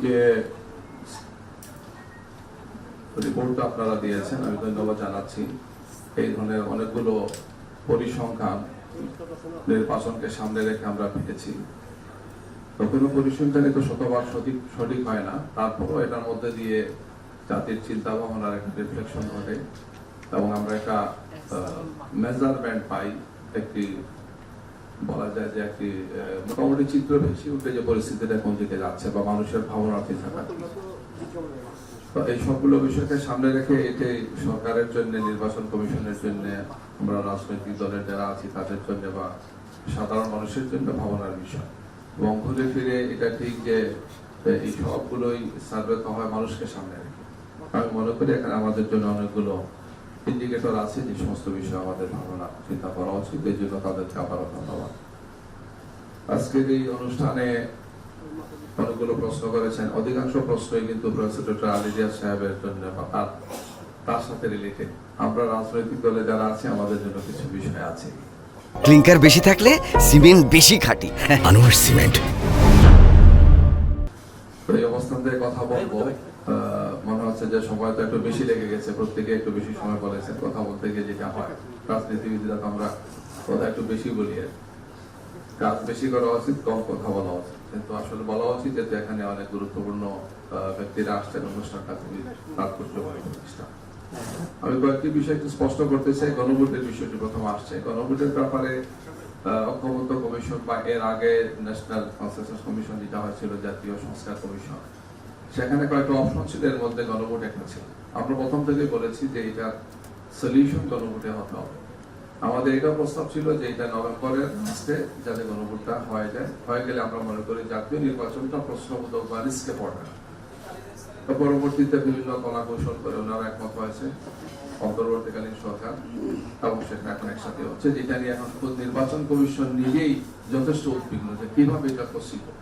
যে রিপোর্টটা আপনারা দিয়েছেন আমি ধন্যবাদ জানাচ্ছি। এই ধরনের অনেকগুলো পরিসংখ্যান নির্বাচনকে সামনে রেখে আমরা পেয়েছি। তো কোনো পরিসংখ্যানই তো শতভাগ সঠিক হয় না, তারপরও এটার মধ্যে দিয়ে জাতির চিন্তা ভাবনার একটা রিফ্লেকশন ঘটে এবং আমরা একটা মেজারমেন্ট পাই, একটি বলা যায় যে একটি মোটামুটি চিত্র ভেসে উঠে যে পরিস্থিতিটা কোন দিকে যাচ্ছে বা মানুষের ভাবনার্থী থাকা। তো এই সবগুলো বিষয়কে সামনে রেখে এটাই সরকারের জন্য, নির্বাচন কমিশনের জন্য, আমরা রাজনৈতিক দলের যারা আছি তাদের জন্য বা সাধারণ মানুষের জন্য ভাবনার বিষয়। এবং ঘুরে ফিরে এটা ঠিক যে এই সবগুলোই সার্ভে হয় মানুষকে সামনে রেখে। আমি মনে করি এখানে আমাদের জন্য অনেকগুলো ইন্ডিকেটর আছে যে সমস্ত বিষয় আমাদের ভাবনা চিন্তা করা উচিত। এই জন্য তাদেরকে আবারও ধন্যবাদ। আজকের এই অনুষ্ঠানে অনেকগুলো প্রশ্ন করেছেন, অধিকাংশ প্রশ্নই কিন্তু প্রফেসর ডক্টর আলী রিয়াজ সাহেবের জন্য বা তার সাথে রিলেটেড। আমরা রাজনৈতিক দলে যারা আছে আমাদের জন্য কিছু বিষয় আছে। ক্লিংকার বেশি থাকলে সিমেন্ট বেশি খাঁটি। আনোয়ার সিমেন্ট। এই অবস্থান থেকে কথা বলবো, মনে হচ্ছে যে সময় তো একটু বেশি লেগে গেছে, প্রত্যেকে একটু বেশি সময় বলেছেন। কথা বলতে গিয়ে যেটা হয়, রাজনীতিবিদরা আমরা কথা একটু বেশি বলি, কাজ বেশি করা উচিত, কম কথা বলা উচিত। কিন্তু আসলে বলা উচিত যে এখানে অনেক গুরুত্বপূর্ণ ব্যক্তিরা আসছেন, অনুষ্ঠানটা খুবই তাৎপর্যময় প্রতিষ্ঠান। আমি কয়েকটি বিষয় একটু স্পষ্ট করতে চাই। গণভোটের বিষয়টি প্রথম আসছে। গণভোটের ব্যাপারে ঐক্যমত্য কমিশন বা এর আগে ন্যাশনাল কনসেনসাস কমিশন যেটা হয়েছিল, জাতীয় সংস্কার কমিশন, সেখানে কয়েকটা অপশন ছিল, এর মধ্যে গণভোট একটা ছিল। আমরা প্রথম থেকে বলেছি যে এটা সলিউশন গণভোটে হতে হবে। আমাদের এটা প্রস্তাব ছিল যে এটা নভেম্বরের মাসে যাতে গণভোটটা হয়ে যায়, হয়ে গেলে আমরা মনে করি জাতীয় নির্বাচনটা প্রশ্নবোধক বা রিস্কে পড়বে না। তো পরবর্তীতে বিভিন্ন কলা কৌশল করে ওনারা একমত হয়েছে, অন্তর্বর্তীকালীন সরকার, এবং সেটা এখন একসাথে হচ্ছে, যেটা নিয়ে এখন নির্বাচন কমিশন নিজেই যথেষ্ট উদ্বিগ্ন যে কিভাবে এটা পসিবল।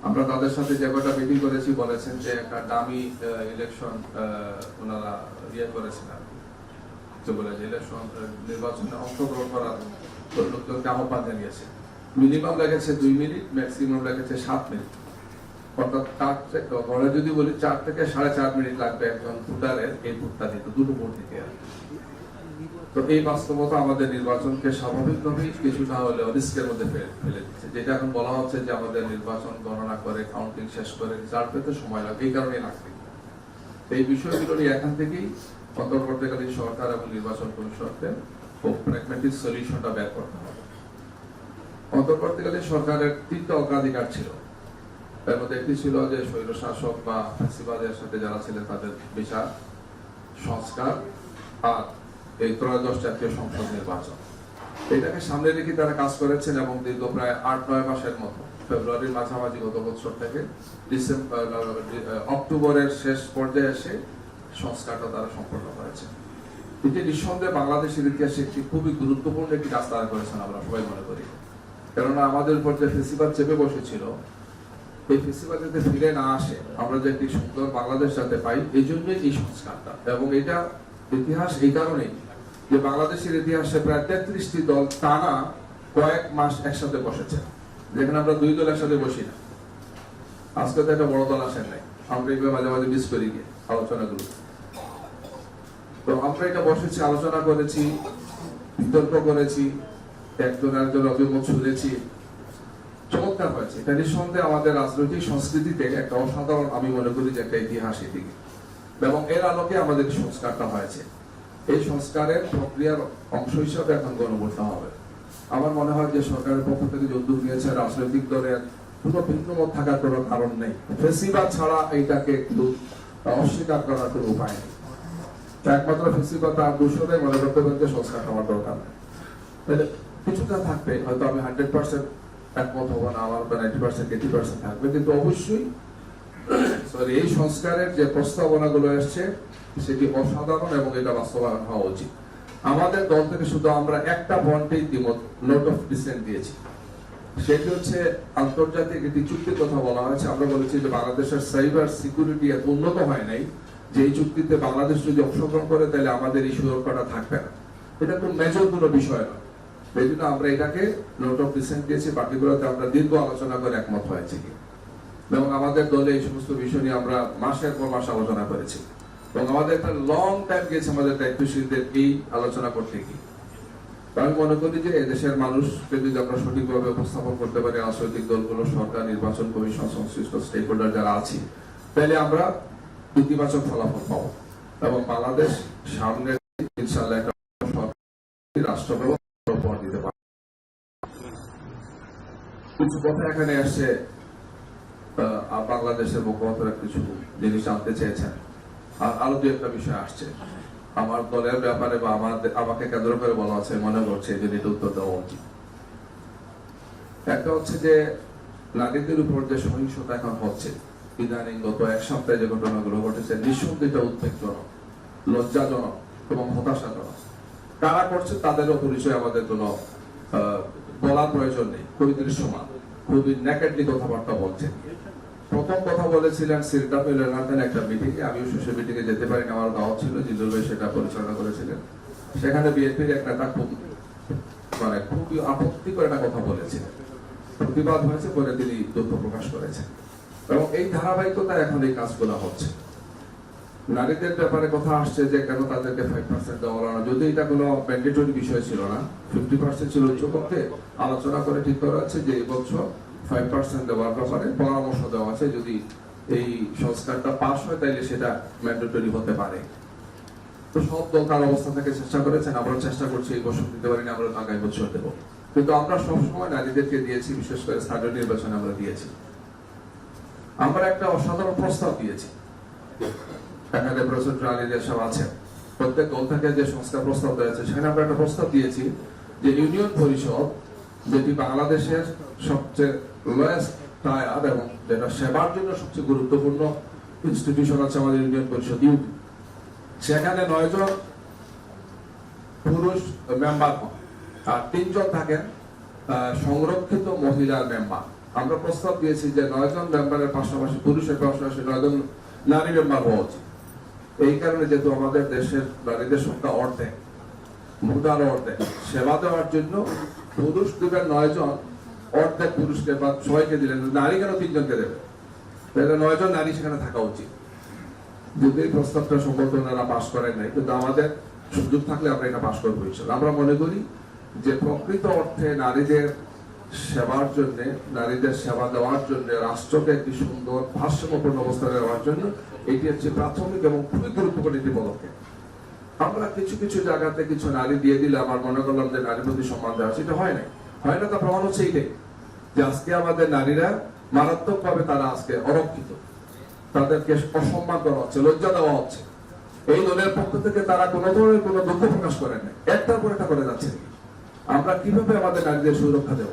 আমরা তাদের সাথে যে কটা মিটিং করেছি বলেছেন যে একটা দামি ইলেকশন ওনারা ইয়ে করেছেন আর কি, বলে যে ইলেকশন নির্বাচনে অংশগ্রহণ করার লোকজনকে আহ্বান জানিয়েছে। মিনিমাম লেগেছে 2 মিনিট, ম্যাক্সিমাম লেগেছে 7 মিনিট। অর্থাৎ ঘরে যদি বলি 4 থেকে 4.5 মিনিট লাগবে একজন ভোটারের এই ভোটটা দিতে, দুটো ভোট দিতে। তো এই বাস্তবতা আমাদের নির্বাচনকে স্বাভাবিকভাবেই কিছুটা হলেও রিস্কের মধ্যে ফেলে দিচ্ছে। যেটা এখন বলা হচ্ছে যে আমাদের নির্বাচন গণনা করে কাউন্টিং শেষ করে রেজাল্ট পেতে সময় লাগবে, এই কারণে লাগবে। এই বিষয়গুলো নিয়ে এখান থেকেই অন্তর্বর্তীকালীন সরকার এবং নির্বাচন কমিশনকে খুব প্র্যাগম্যাটিক সলিউশনটা বের করতে হবে। অন্তর্বর্তীকালীন সরকারের 3টা অগ্রাধিকার ছিল। এর মধ্যে একটি ছিল যে স্বৈরশাসক বা ফ্যাসিবাদের সাথে যারা ছিলেন তাদের বিচার, সংস্কার, আর এই 13 জাতীয় সংসদ নির্বাচন। এটাকে সামনে রেখে তারা কাজ করেছেন এবং দীর্ঘ প্রায় 8-9 মাসের মতো, ফেব্রুয়ারির মাঝামাঝি গত বছর থেকে অক্টোবরের শেষ পর্যায়ে এসে সংস্কারটা তারা সম্পন্ন করেছে। এটি নিঃসন্দেহে বাংলাদেশের ইতিহাসে একটি খুবই গুরুত্বপূর্ণ একটি কাজ তারা করেছেন, আমরা সবাই মনে করি। কেননা আমাদের উপর যে ফেসিবাদ চেপে বসেছিল, এই ফেসিবাদ যাতে ফিরে না আসে, আমরা যে একটি সুন্দর বাংলাদেশ যাতে পাই, এই জন্যই এই সংস্কারটা। এবং এটা ইতিহাস এই কারণেই যে বাংলাদেশের ইতিহাসে প্রায় 33টি দল টানা কয়েক মাস একসাথে বসেছে, যেখানে আমরা 2 দল একসাথে বসি না। আজকে তো একটা বড় দল আসেন নাই, আমরা এইভাবে মাঝে মাঝে মিস করি গিয়ে আলোচনাগুলো। তো আমরা এটা বসেছি, আলোচনা করেছি, বিতর্ক করেছি, একজন একজন অভিমত শুনেছি, চমৎকার হয়েছে। এটা নিঃসন্দেহে আমাদের রাজনৈতিক সংস্কৃতিতে একটা অসাধারণ, আমি মনে করি যে একটা ইতিহাস এদিকে, এবং এর আলোকে আমাদের সংস্কারটা হয়েছে। এই সংস্কারের প্রক্রিয়ার অংশ হিসাবে এখন গণভোট হবে। আমার মনে হয় যে সরকারের পক্ষ থেকে যে উদ্যোগ নিয়েছে, রাজনৈতিক দলের কোনো ভিন্নমত থাকার কোনো কারণ নেই। ফেসিবাদ ছাড়া এইটাকে একটু অস্বীকার করার কোনো উপায় নেই। একমাত্র ফেসিবাদ আর দূষণে মনে করতে পারেন যে সংস্কার হওয়ার দরকার নেই। কিছুটা থাকবে, হয়তো আমি 100% একমত হবো না, আমার 90%, 80% থাকবে, কিন্তু অবশ্যই এই সংস্কারের যে প্রস্তাবনাগুলো এসছে সেটি অসাধারণ এবং এটা বাস্তবায়ন হওয়া উচিত। আমাদের দল থেকে শুধু আমরা একটা পয়েন্টেই নোট অফ ডিসেন্ট দিয়েছি, সেটি হচ্ছে আন্তর্জাতিক একটি চুক্তির কথা বলা হয়েছে। আমরা বলেছি যে বাংলাদেশের সাইবার সিকিউরিটি এত উন্নত হয় নাই যে এই চুক্তিতে বাংলাদেশ যদি অংশগ্রহণ করে তাহলে আমাদের এই সুরক্ষাটা থাকবে না। এটা খুব মেজর কোনো বিষয় নয়, এই জন্য আমরা এটাকে নোট অফ ডিসেন্ট দিয়েছি। বাকিগুলোতে আমরা দীর্ঘ আলোচনা করে একমত হয়েছি। এবং আমাদের দলে এই সমস্ত বিষয় নিয়ে আমরা মাসের পর মাস আলোচনা করেছি এবং আমাদের একটা লং টাইম গেছে আমাদের দায়িত্বশীলদের এই আলোচনা করতে গিয়ে। আমি মনে করি যে এদেশের মানুষকে যদি আমরা সঠিকভাবে উপস্থাপন করতে পারি, রাজনৈতিক দলগুলো, সরকার, নির্বাচন কমিশন, সংশ্লিষ্ট স্টেক হোল্ডার যারা আছি, তাহলে আমরা ইতিবাচক ফলাফল পাবো এবং বাংলাদেশ সামনে ইনশাআল্লাহ একটা রাষ্ট্র ব্যবস্থা উপহার দিতে পারবে। কিছু কথা এখানে আসছে, বাংলাদেশের মুখপাত্ররা কিছু জিনিস জানতে চেয়েছেন, আর আরো দু একটা বিষয় আসছে আমার দলের ব্যাপারে বা আমাকে কেন্দ্র করে বলা আছে, মনে করছে যে এটা উত্তর দেওয়া উচিত। একটা হচ্ছে যে নারীদের উপর যে সহিংসতা এখন হচ্ছে, ইদানিং গত এক সপ্তাহে যে ঘটনাগুলো ঘটেছে, নিঃসন্দেহে উদ্বেগজনক, লজ্জাজনক এবং হতাশাজনক। কারা করছে তাদেরও পরিচয় আমাদের কোনো বলার প্রয়োজন নেই। খুবই দৃশ্যমান, খুবই নেকেডলি কথাবার্তা বলছেন। প্রথম কথা বলেছিলেন সিরটাপ এলাকার একটা মিটিং এ, আমিও সেই মিটিং এ যেতে পারিনি, আমার দাওয়াত ছিল, জিল্লুর ভাই সেটা পরিচালনা করেছিলেন। সেখানে বিএনপির এক নেতা খুবই আপত্তিকর একটা কথা বলেছিলেন, প্রতিবাদ হয়েছে, পরে তিনি দুঃখ প্রকাশ করেছেন এবং এই ধারাবাহিকতা এখন এই কাজগুলো হচ্ছে। নারীদের ব্যাপারে কথা আসছে যে কেন তাদেরকে 5% দেওয়া হলো না, যদি এটা কোনো ম্যান্ডেটরি বিষয় ছিল না, 50% ছিল উচ্চকক্ষে আলোচনা করে ঠিক করা হচ্ছে যে এই বছর 5% দেওয়ার ব্যাপারে পরামর্শ দেওয়া আছে। যদি এই সংস্কারটা পাস হয় তাহলে সেটা ম্যান্ডেটরি হতে পারে। তো সব দল তার অবস্থা থেকে চেষ্টা করেছেন, আমরা চেষ্টা করছি এই বছর দিতে পারিনি, আমরা আগামী বছর দেবো। কিন্তু আমরা সবসময় নারীদেরকে দিয়েছি, বিশেষ করে স্থানীয় নির্বাচনে আমরা দিয়েছি। আমরা একটা অসাধারণ প্রস্তাব দিয়েছি, এখানে প্রফেসর আলী সাহেব আছেন, প্রত্যেক দল থেকে যে সংস্কার প্রস্তাব দেওয়া আছে সেখানে আমরা একটা প্রস্তাব দিয়েছি যে ইউনিয়ন পরিষদ, যেটি বাংলাদেশের সবচেয়ে লোয়েস্ট টায়ার এবং যেটা সেবার জন্য সবচেয়ে গুরুত্বপূর্ণ ইনস্টিটিউশন আছে আমাদের ইউনিয়ন পরিষদ ইউপি, সেখানে 9 জন পুরুষ মেম্বার হন আর 3 জন থাকেন সংরক্ষিত মহিলার মেম্বার। আমরা প্রস্তাব দিয়েছি যে 9 জন মেম্বারের পাশাপাশি পুরুষের পাশাপাশি 9 জন নারী মেম্বার হওয়া উচিত। এই কারণে যেহেতু আমাদের দেশের নারীদের সংখ্যা অর্ধেক, ভোটার অর্ধেক, সেবা দেওয়ার জন্য পুরুষ দিবেন 9 জন, অর্ধেক পুরুষকে বা সবাইকে দিলেন, নারী কেন 3 জনকে দেবে? তাহলে 9 জন নারী সেখানে থাকা উচিত। যদি এই প্রস্তাবটা সম্ভবত ওনারা পাশ করেন নাই, কিন্তু আমাদের সুযোগ থাকলে আমরা এটা পাশ করবো ইনশাআল্লাহ। আমরা মনে করি যে প্রকৃত অর্থে নারীদের সেবার জন্য, নারীদের সেবা দেওয়ার জন্য, রাষ্ট্রকে একটি সুন্দর ভারসাম্যপূর্ণ অবস্থানে দেওয়ার জন্য এটি হচ্ছে প্রাথমিক এবং খুবই গুরুত্বপূর্ণ একটি পদক্ষেপ। আমরা কিছু কিছু জায়গাতে কিছু নারী দিয়ে দিলে আমার মনে করলাম যে নারীর প্রতি সম্মান দেওয়া, সেটা হয় না। হয় না, তার প্রমাণ হচ্ছে এইটাই যে আজকে আমাদের নারীরা মারাত্মক ভাবে তারা আজকে অরক্ষিত, তাদেরকে অসম্মান করা হচ্ছে, লজ্জা দেওয়া হচ্ছে। এই দলের পক্ষ থেকে তারা কোনো ধরনের কোনো দুঃখ প্রকাশ করেন না, একটার পর একটা করে যাচ্ছে। আমরা কিভাবে আমাদের নারীদের সুরক্ষা দেব?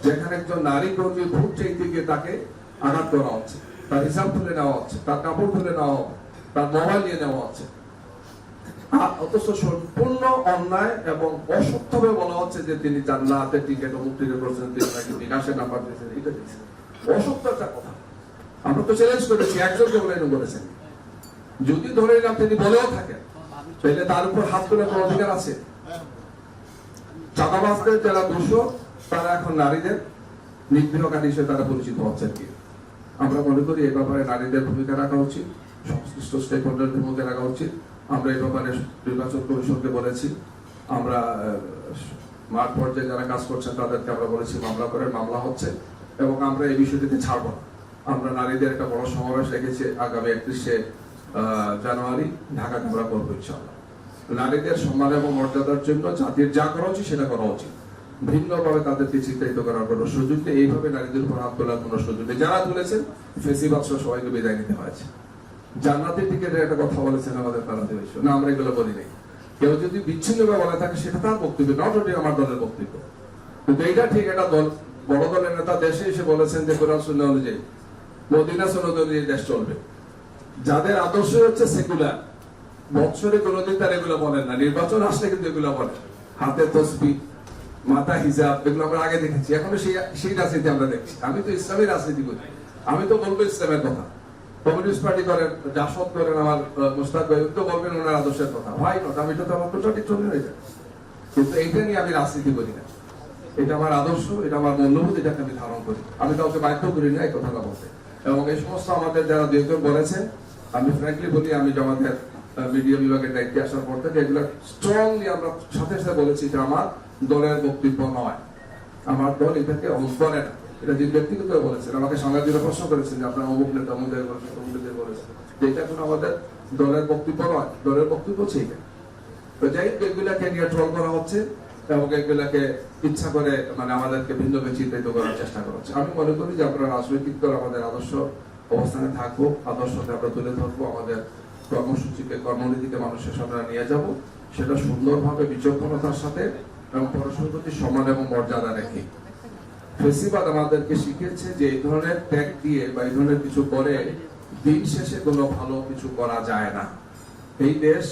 যেখানে একজন নারী কর্মী ভোট চাইতে গিয়ে তাকে আঘাত করা হচ্ছে, তার হিসাব তুলে নেওয়া হচ্ছে, তার কাপড় তুলে নেওয়া হবে, তার মোবাইল নিয়ে নেওয়া হচ্ছে, অথচ সম্পূর্ণ অন্যায় এবং অসত্যভাবে বলা হচ্ছে যে তিনি জান্নাতের টিকিট অমুক টিকিট করেছেন, তিনি নাকি বিকাশের নাম্বার দিয়েছেন, এটা দিয়েছেন। অসত্য একটা কথা। আমরা তো চ্যালেঞ্জ করেছি, একজনকে বলে বলেছেন। যদি ধরে নিলাম তিনি বলেও থাকেন, তাহলে তার উপর হাত তোলার কোনো অধিকার আছে? চাঁদাবাজদের যারা দোষী, তারা এখন নারীদের নিগ্রহকারী হিসেবে তারা পরিচিত হচ্ছেন কি? আমরা মনে করি এই ব্যাপারে নারীদের ভূমিকা রাখা উচিত, সংশ্লিষ্ট স্টেক হোল্ডারদের ভূমিকা রাখা উচিত। আমরা এই ব্যাপারে নির্বাচন কমিশনকে বলেছি, আমরা মাঠ পর্যায়ে যারা কাজ করছেন তাদেরকে আমরা বলেছি মামলা করে, মামলা হচ্ছে এবং আমরা এই বিষয়টিতে ছাড়ব না। আমরা নারীদের একটা বড় সমাবেশ রেখেছি আগামী 31শে জানুয়ারি ঢাকাতে আমরা করবো ইনশাআল্লাহ। নারীদের সম্মান এবং মর্যাদার জন্য জাতির যা করা উচিত সেটা করা উচিত, ভিন্নভাবে তাদেরকে চিন্তায়িত করার কোনো সুযোগ নেই, এইভাবে নারীদের উপর হাত তোলার কোনো সুযোগ নেই। যারা তুলেছেন ফেসিবাদ সবাইকে বিদায় নিতে হয়েছে। জান্নাতের টিকেটের একটা কথা বলেছেন আমাদের তারাতে হয়েছে না, আমরা এগুলো বলি নাই। কেউ যদি বিচ্ছিন্নভাবে বলে থাকে সেটা তার বক্তব্য, নট ওটি আমার দলের বক্তব্য। কিন্তু এইটা ঠিক, একটা দল, বড় দলের নেতা দেশে এসে বলেছেন যে কোরআন সুন্নাহ অনুযায়ী, মদিনা সনদ অনুযায়ী দেশ চলবে। যাদের আদর্শ হচ্ছে সেকুলার, বৎসরে কোনোদিন তারা এগুলো বলেন না, নির্বাচন আসলে কিন্তু এগুলো বলে। হাতে তসবিহ, মাথা হিজাব, এগুলো আমরা আগে দেখেছি, এখনো সেই রাজনীতি আমরা দেখছি। আমি তো ইসলামী রাজনীতি করি, আমি তো বলবো ইসলামের কথা। কমিউনিস্ট পার্টি করেন, জাসদ করেন, আমার মুস্তাক ভাই তো বলবেন ওনার আদর্শের কথা। ভাই নট, আমি তো আমার কন্ট্রাডিকশন হয়ে যায়। কিন্তু এইটা নিয়ে আমি রাজনীতি করি না, এটা আমার আদর্শ, এটা আমার মূল্যবোধ, এটাকে আমি ধারণ করি। আমি কাউকে বাধ্য করি না এই কথাটা বলতে। এবং এই সমস্ত আমাদের যারা দুই একজন বলেছেন, আমি ফ্র্যাঙ্কলি বলি, আমি জামাতের মিডিয়া বিভাগের দায়িত্বে আসার পর থেকে এগুলো স্ট্রংলি আমরা সাথে সাথে বলেছি যে আমার দলের বক্তব্য নয়, আমার দল এটাকে অমুক করে না। এটা যে ব্যক্তিগত বলেছেন, আমাকে সাংবাদিকরা প্রশ্ন করেছেন যে আপনার অমুক নেতা অমুক বলেছেন, অমুক নেতা বলেছেন, যে এটা কোনো আমাদের দলের বক্তব্য নয়, দলের বক্তব্য হচ্ছে এটা। তো যাই হোক, এগুলাকে নিয়ে ট্রল করা হচ্ছে এবং এগুলাকে ইচ্ছা করে মানে আমাদেরকে ভিন্ন চিন্তিত করার চেষ্টা করা হচ্ছে। আমি মনে করি যে আমরা রাজনৈতিক দল আমাদের আদর্শ অবস্থানে থাকবো, আদর্শকে আমরা তুলে ধরবো, আমাদের কর্মসূচিকে কর্মনীতিকে মানুষের সামনে নিয়ে যাব, সেটা সুন্দরভাবে বিচক্ষণতার সাথে এবং পরস্পরের প্রতি সম্মান এবং মর্যাদা রেখে। ফেসিবাদ আমাদেরকে শিখিয়েছে যে এই ধরনের ত্যাগ দিয়ে বা এই ধরনের কিছু করে দিন শেষে কোনো ভালো কিছু করা যায় না। এই দেশ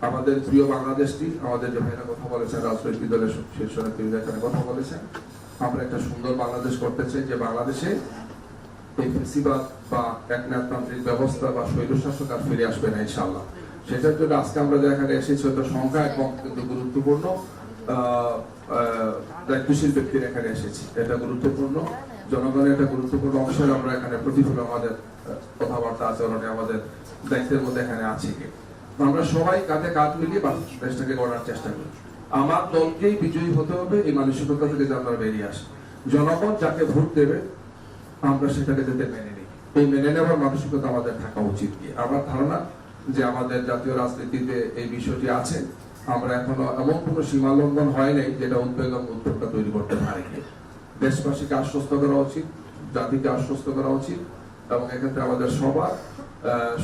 আমাদের প্রিয় বাংলাদেশটি, আমাদের যে ভাইরা কথা বলেছেন, রাজনৈতিক দলের শীর্ষ নেতৃবৃন্দ এখানে কথা বলেছেন, আমরা একটা সুন্দর বাংলাদেশ করতে চাই, যে বাংলাদেশে এই ফেসিবাদ বা একনায়কতান্ত্রিক ব্যবস্থা বা স্বৈরশাসক আর ফিরে আসবে না ইনশাআল্লাহ। সেটার জন্য আজকে আমরা যে এখানে এসেছি, হয়তো সংখ্যা এবং কিন্তু গুরুত্বপূর্ণ দায়িত্বশীল ব্যক্তির এখানে এসেছি, এটা গুরুত্বপূর্ণ, জনগণের একটা গুরুত্বপূর্ণ অংশের আমরা এখানে প্রতিফলন আমাদের কথাবার্তা আচরণে আমাদের দায়িত্বের মধ্যে এখানে আছি। আমরা সবাই কাঁধে কাঁধ মিলিয়ে দেশটাকে গড়ার চেষ্টা করি। আমার দলকেই বিজয়ী হতে হবে, এই মানসিকতা থেকে যে আমরা বেরিয়ে আসি। জনগণ যাকে ভোট দেবে আমরা সেটাকে যাতে মেনে নিই, এই মেনে নেওয়ার মানসিকতা আমাদের থাকা উচিত। আমার ধারণা যে আমাদের জাতীয় রাজনীতিতে এই বিষয়টি আছে, আমরা এখনো এমন কোন সীমা লঙ্ঘন হয় নাই যেটা উদ্বেগ এবং উদ্বেগটা তৈরি করতে পারে। দেশবাসীকে আশ্বস্ত করা উচিত, জাতিকে আশ্বস্ত করা উচিত, এবং এক্ষেত্রে আমাদের সবার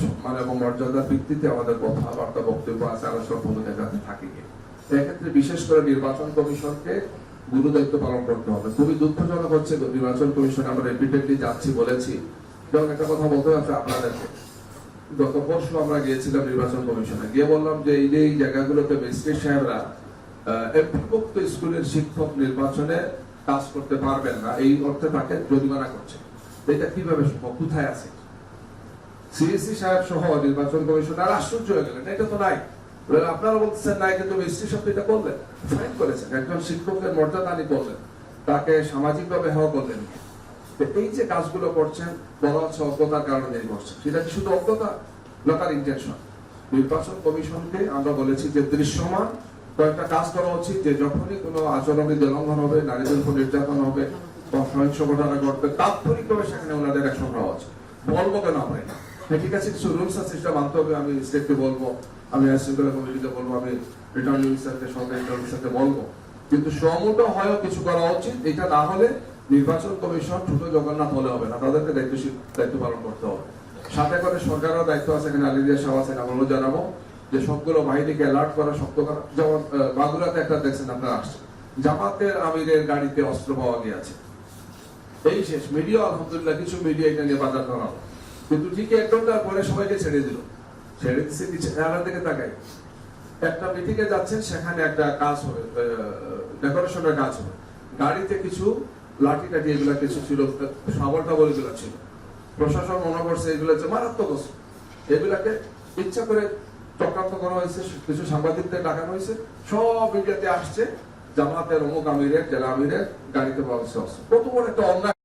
সম্মান এবং মর্যাদার ভিত্তিতে আমাদের কথাবার্তা বক্তব্য আছে আলোচনা ভূমিকা যাতে থাকে। এক্ষেত্রে বিশেষ করে নির্বাচন কমিশনকে গুরু দায়িত্ব পালন করতে হবে। খুবই দুঃখজনক হচ্ছে, নির্বাচন কমিশনে আমরা রিপিটেডলি যাচ্ছি, বলেছি, যেমন একটা কথা বলতে হবে আপনাদেরকে। গত পরশু আমরা গিয়েছিলাম নির্বাচন কমিশনে, গিয়ে বললাম যে এই জায়গাগুলোতে ম্যাজিস্ট্রেট সাহেবরা এমপিভুক্ত স্কুলের শিক্ষক নির্বাচনে কাজ করতে পারবেন না, এই অর্থে তাকে জরিমানা করছে। এটা কিভাবে সম্ভব, কোথায় আছে? সিএসসি সাহেব সহ নির্বাচন কমিশনার আশ্চর্য হয়ে গেলেন, এটা তো নাই। আপনারা বলতেছেন নাই, কিন্তু ম্যাজিস্ট্রেট সাহেব এটা করলেন, ফাইন করেছেন, একজন শিক্ষকের মর্যাদানি করলেন, তাকে সামাজিকভাবে হেয় করলেন। এই যে কাজগুলো করছেন, বড় হচ্ছে অজ্ঞতার কারণে করছেন। সেটা কি শুধু অজ্ঞতা না, তার ইন্টেনশন? নির্বাচন কমিশনকে আমরা বলেছি যে দৃশ্যমান কয়েকটা কাজ করা উচিত, যে যখনই কোনো আচরণের লঙ্ঘন হবে, নারীদের উপর নির্যাতন হবে বা সহিংস ঘটনা ঘটবে, তাৎক্ষণিকভাবে সেখানে ওনাদের অ্যাকশন নেওয়া উচিত। বলবো কেন হয় না? ঠিক আছে, কিছু রুলস আছে, সেটা মানতে হবে। আমি স্টেটকে বলবো, আমি আইনশৃঙ্খলা কমিটিকে বলবো, আমি রিটার্নিং অফিসারকে, সরকারি অফিসারকে বলবো, কিন্তু সমুদ্র হয়েও কিছু করা উচিত। এটা না হলে নির্বাচন কমিশন ছোট জগন্নাথ হলে হবে না, তাদেরকে দায়িত্ব পালন করতে হবে। সাথে করে সরকারের দায়িত্ব আছে, এখানে আলিদিয়া সাহেব আছেন, আমরাও জানাবো যে সবগুলো বাহিনীকে অ্যালার্ট করা, শক্ত করা। যেমন বাগুড়াতে একটা দেখছেন আপনারা, আসছেন জামাতের আমিরের গাড়িতে অস্ত্র পাওয়া গিয়েছে, এই শেষ। মিডিয়া আলহামদুলিল্লাহ কিছু মিডিয়া এটা নিয়ে বাজার করা, কিন্তু ঠিক 1 ঘন্টার পরে সবাইকে ছেড়ে দিল। ছেড়ে দিচ্ছে দিকে তাকাই, একটা মিটিংয়ে যাচ্ছেন, সেখানে একটা কাজ হবে, ডেকোরেশনের কাজ হবে, গাড়িতে কিছু লাঠি টাঠি এগুলা কিছু ছিল, সাবল টাবল এগুলা ছিল। প্রশাসন মনে করছে এগুলো হচ্ছে মারাত্মক অস্ত্র, এগুলাকে ইচ্ছা করে চক্রান্ত করা হয়েছে, কিছু সাংবাদিকদের ডাকানো হয়েছে, সব মিডিয়াতে আসছে জামাতের অমুক আমিরের, জেলা আমিরের গাড়িতে পাওয়া হচ্ছে অস্ত্র। কত বড় একটা অন্যায়!